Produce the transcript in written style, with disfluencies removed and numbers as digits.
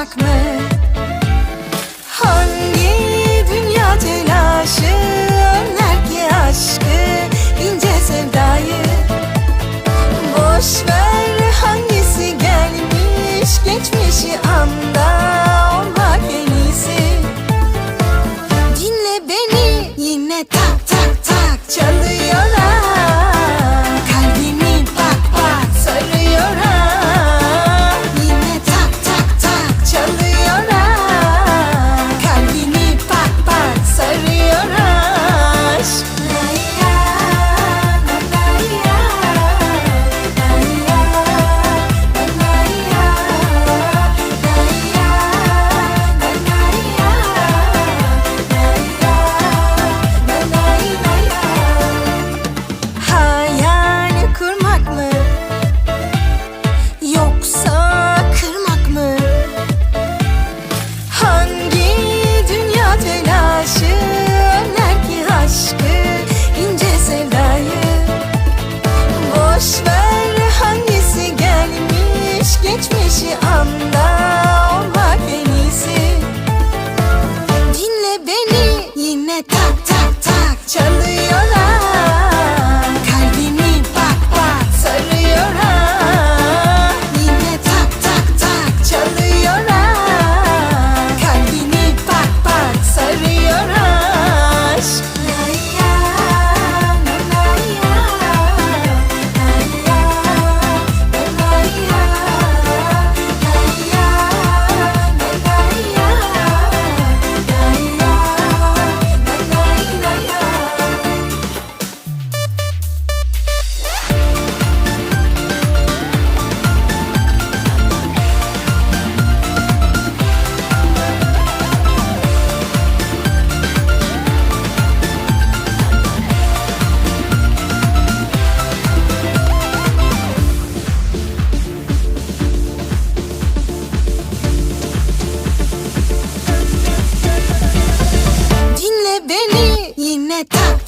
kurmak mı? Hangi dünya telaşı önler ki aşkı, ince sevdayı? Boş ver hangisi gelmiş geçmişi anda olmak en iyisi. Dinle beni, yine tak tak tak çalıyor ha. Kalbimi bak bak sarıyor ha. Yine tak tak tak çalıyor ha. Kalbimi bak bak sarıyor ha. Hayal kurmak mı, yoksa kırmak mı? Hangi dünya telaşı önler ki aşkı, ince sevdayı? Boş ver hangisi gelmiş geçmişi anda olmak en iyisi. Dinle beni, yine tak tak tak çalıyor ha. Kalbimi bak bak sarıyor ha. Yine tak tak tak çalıyor ha. Kalbimi bak bak sarıyor ha. Dinle beni, yine tak